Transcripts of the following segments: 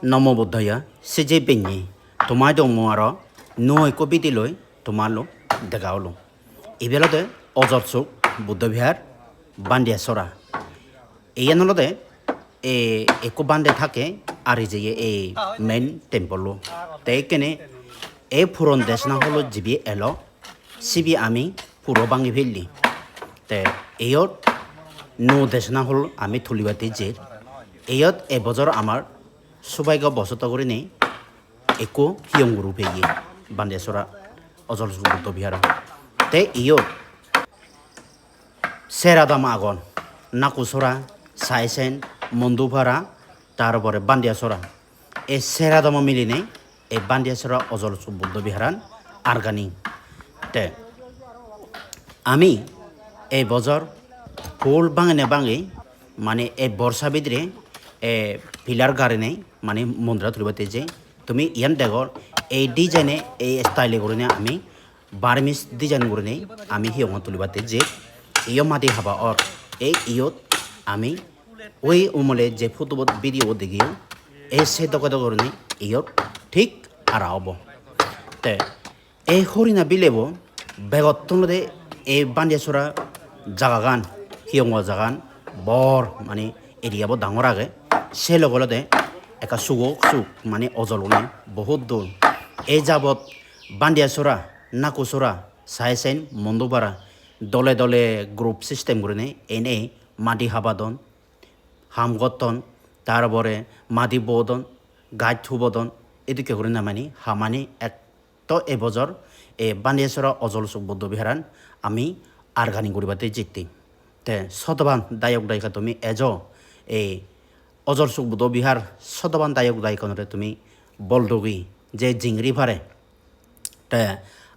নম বুদ্ধয়া সিজে পেনি তোমার দম আর নয় কবিতি লই তোমার লো দেখাওলো এবেলাতে অজরসুক বুদ্ধবিহার বান্ডিয়া সরা এই আনলতে একো বান্দে থাকে আর যে এই মেন টেম্পল তাই কেনে এই ফুরন দেশ না হলো জিবি এলো সিবি আমি পুরো বাঙি ফেললি তে এইয়ত নো দেশ না হল আমি থুলিবাতি যে এইয়ত এবছর আমার সবাইকে বসত করে নেই একো হিয়ংগুরু পেয়ে বান্দেশ্বরা অজল বুদ্ধ বিহার তে ইয়ত সেরাদাম আগন নাকুসরা সাইসেন মন্দুভারা তারপরে বান্দিয়াসরা এই সেরাদাম মিলিনে এই বান্দিয়াসরা অজল বুদ্ধ বিহারান আরগানি তে আমি এই বছর ফুল বাঙে বাঙে মানে এই বর্ষা ভিতরে পিলার গাড়ি মানে মন্দিরা তুলিবাতে যে তুমি ইয়ান দেখর এই ডিজাইনে এই স্টাইলে করে নে আমি বার্মিস ডিজাইন করে নেই আমি হিয়ং তুলিবাতে যে ইয় মাটি হাবা অর এই ইয়ত আমি ওই উমলে যে ফটো ভিডিও দেখিও এই সে দকা করে নেই ইয়ত ঠিক আর হব তে এই হরিণা বিলেব বেগতনদে এই বান্দিয়াসরা জাগাগান হিয়ং জাগান বর মানে এরিয়াবো ডাঙর আগে সে লগলতে একা সুখ মানে অজলনে বহুত দূর এই যাবত বান্দিয়াসরা নাকুসরা সাইসেন মন্দুপারা দলে দলে গ্রুপ সিস্টেম করে নেই এনে মাটি হাবাদন হামগতন তারপরে মাটি বদন গাছ থুবদন এদিকে করে না মানে হামানি এক তো এবছর এ বান্দিয়াসরা অজল সুখ বৌদ্ধ বিহারান আমি আরগানি গরিবাতে জিততে তে শতবান দায়ক দায়িকা তুমি এজ এই অজল সুখ বৌদ্ধ বিহার শতবান দায়ক দায়িকনরে তুমি বলদগি যে জিংরি ভারে তে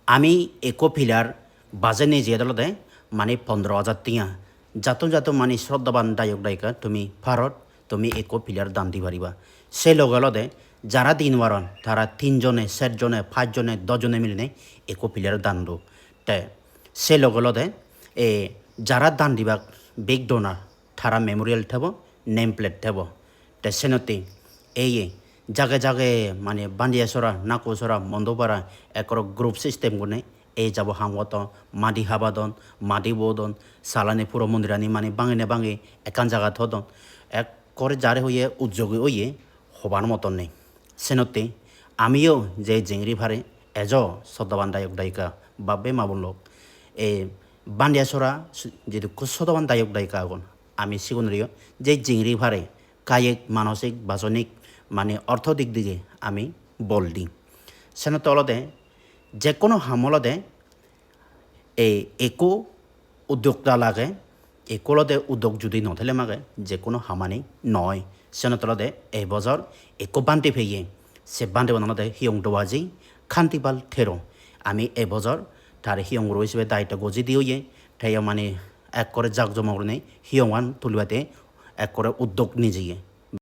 আমি একো ফিলার বাজে নিয়ে যে দলতে মানে 15,000 টিয়া যাত মানে শ্রদ্ধাবান দায়ক দায়িকা তুমি ভারত তুমি একো ফিলার দাম দি পারিবা সে লগলতে যারা দিন ওয়ারন তারা 3 জনে 4 জনে 5 জনে 10 জনে মিলিনে একো ফিলার দান দো তে সে লগলতে যারা দান দিবা বিগ ডোনার তারা মেমোরিয়াল থাকব নেম প্লেট থাকব তে সেনতে এই জাগে জাগে মানে বান্দিয়াসরা নাকুসরা মন্দপাড়া একর গ্রুপ সিস্টেম গুনে এই যাব হামত মাদি হাবাদন মাদি বদন সালানি পুরো মন্দিরানি মানে বাঙে বাঙে একান জায়গা থদন এক করে যারে হইয়ে উদ্যোগী হইয়ে হবার মতন নেই সেনতে আমিও যে জিংরি ভারে এজ সদ্যবান দায়ক দায়িকা বাবে মাবুলোক এই বান্দিয়াসরা যেহেতু সদ্যবান দায়ক দায়িকা আগন আমি সিগুনরিও যে জিংরি ভারে কায়িক মানসিক বাচনিক মানে অর্থদিক দিকে আমি বল দিই সেন তলতে যে কোনো হামলতে এই একো উদ্যোক্তা লাগে একলতে উদ্যোগ যদি নথলে মাগে যে কোনো হামানি নয় সেন তলতে এই বছর একো বান্তি ফেয়ে সে বান্তি বানাতে হিয়ং দোয়াজি খান্তিপাল থেরো আমি এই বছর তার হিয়ং রো হিসেবে দায়িত্ব গজি দিয়ে তাই মানে এক করে জাক জমা করে হিয়ংওয়ান তুলিবাতে এক করে উদ্যোগ নিজে